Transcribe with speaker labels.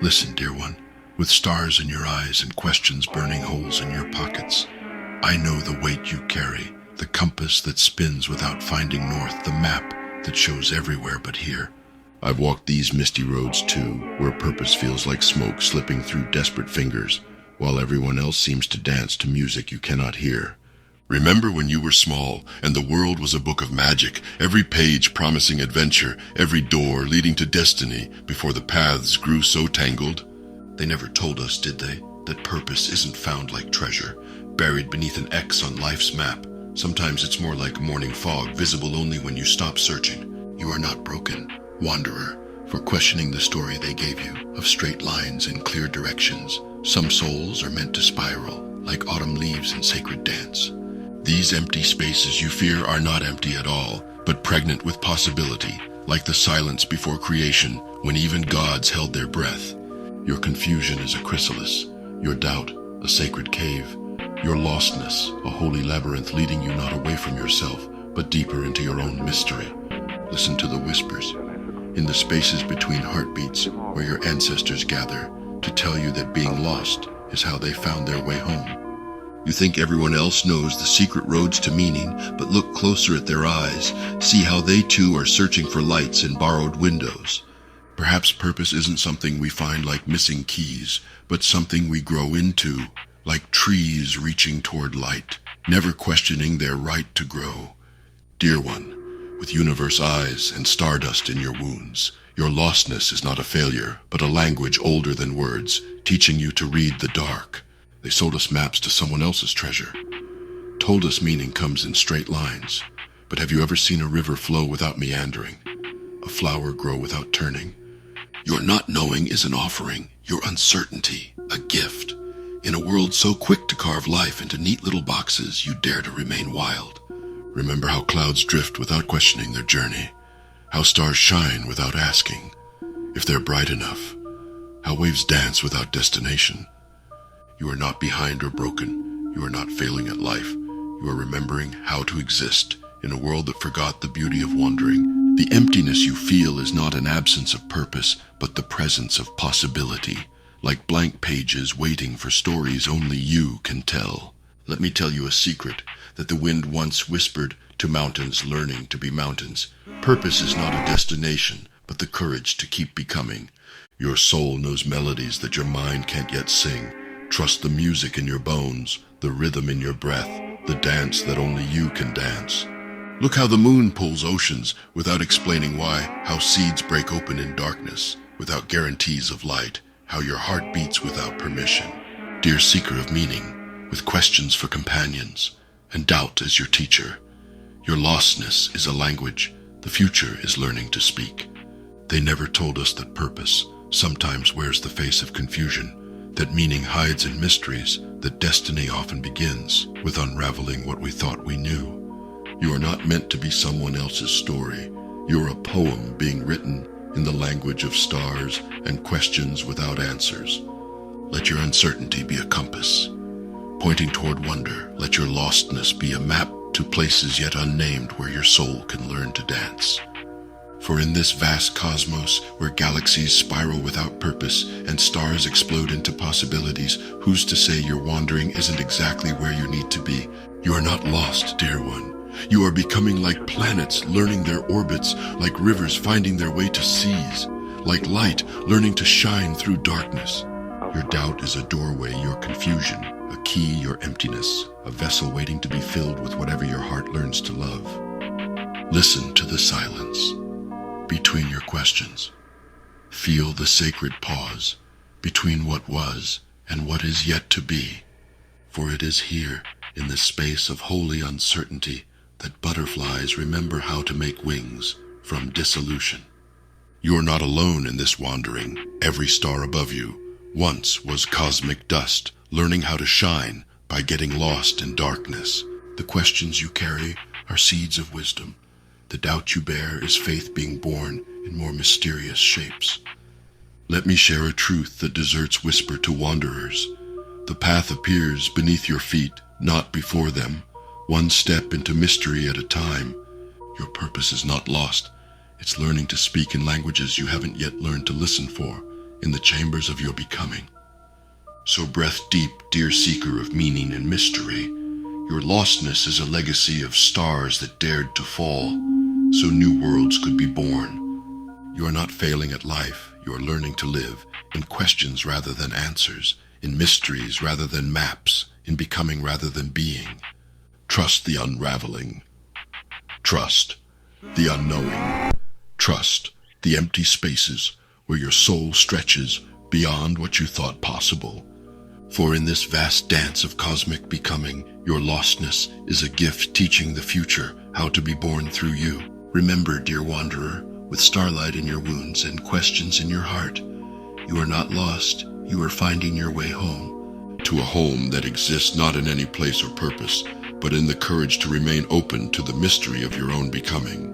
Speaker 1: Listen, dear one, with stars in your eyes and questions burning holes in your pockets. I know the weight you carry, the compass that spins without finding north, the map that shows everywhere but here. I've walked these misty roads too, where purpose feels like smoke slipping through desperate fingers, while everyone else seems to dance to music you cannot hear. Remember when you were small and the world was a book of magic, every page promising adventure, every door leading to destiny before the paths grew so tangled? They never told us, did they, that purpose isn't found like treasure, buried beneath an X on life's map. Sometimes it's more like morning fog, visible only when you stop searching. You are not broken, wanderer, for questioning the story they gave you of straight lines and clear directions. Some souls are meant to spiral, like autumn leaves in sacred dance. These empty spaces you fear are not empty at all, but pregnant with possibility, like the silence before creation, when even gods held their breath. Your confusion is a chrysalis, your doubt a sacred cave, your lostness a holy labyrinth leading you not away from yourself, but deeper into your own mystery. Listen to the whispers, in the spaces between heartbeats where your ancestors gather, to tell you that being lost is how they found their way home. You think everyone else knows the secret roads to meaning, but look closer at their eyes, see how they too are searching for lights in borrowed windows. Perhaps purpose isn't something we find like missing keys, but something we grow into, like trees reaching toward light, never questioning their right to grow. Dear one, with universe eyes and stardust in your wounds, your lostness is not a failure, but a language older than words, teaching you to read the dark. They sold us maps to someone else's treasure, told us meaning comes in straight lines. But have you ever seen a river flow without meandering, a flower grow without turning? Your not knowing is an offering, your uncertainty a gift. In a world so quick to carve life into neat little boxes, you dare to remain wild. Remember how clouds drift without questioning their journey, how stars shine without asking if they're bright enough, how waves dance without destination. You are not behind or broken. You are not failing at life. You are remembering how to exist in a world that forgot the beauty of wandering. The emptiness you feel is not an absence of purpose, but the presence of possibility, like blank pages waiting for stories only you can tell. Let me tell you a secret that the wind once whispered to mountains learning to be mountains. Purpose is not a destination, but the courage to keep becoming. Your soul knows melodies that your mind can't yet sing. Trust the music in your bones, the rhythm in your breath, the dance that only you can dance. Look how the moon pulls oceans without explaining why, how seeds break open in darkness without guarantees of light, how your heart beats without permission. Dear seeker of meaning, with questions for companions, and doubt as your teacher, your lostness is a language the future is learning to speak. They never told us that purpose sometimes wears the face of confusion, that meaning hides in mysteries, that destiny often begins with unraveling what we thought we knew. You are not meant to be someone else's story. You're a poem being written in the language of stars and questions without answers. Let your uncertainty be a compass, pointing toward wonder. Let your lostness be a map to places yet unnamed where your soul can learn to dance. For in this vast cosmos, where galaxies spiral without purpose and stars explode into possibilities, who's to say your wandering isn't exactly where you need to be? You are not lost, dear one. You are becoming like planets, learning their orbits, like rivers finding their way to seas, like light learning to shine through darkness. Your doubt is a doorway, your confusion, a key, your emptiness, a vessel waiting to be filled with whatever your heart learns to love. Listen to the silence between your questions. Feel the sacred pause between what was and what is yet to be. For it is here, in the space of holy uncertainty, that butterflies remember how to make wings from dissolution. You are not alone in this wandering. Every star above you once was cosmic dust, learning how to shine by getting lost in darkness. The questions you carry are seeds of wisdom. The doubt you bear is faith being born in more mysterious shapes. Let me share a truth that deserts whisper to wanderers. The path appears beneath your feet, not before them, one step into mystery at a time. Your purpose is not lost. It's learning to speak in languages you haven't yet learned to listen for, in the chambers of your becoming. So breath deep, dear seeker of meaning and mystery. Your lostness is a legacy of stars that dared to fall, so new worlds could be born. You are not failing at life, you are learning to live in questions rather than answers, in mysteries rather than maps, in becoming rather than being. Trust the unraveling. Trust the unknowing. Trust the empty spaces where your soul stretches beyond what you thought possible. For in this vast dance of cosmic becoming, your lostness is a gift teaching the future how to be born through you. Remember, dear wanderer, with starlight in your wounds and questions in your heart, you are not lost, you are finding your way home. To a home that exists not in any place or purpose, but in the courage to remain open to the mystery of your own becoming.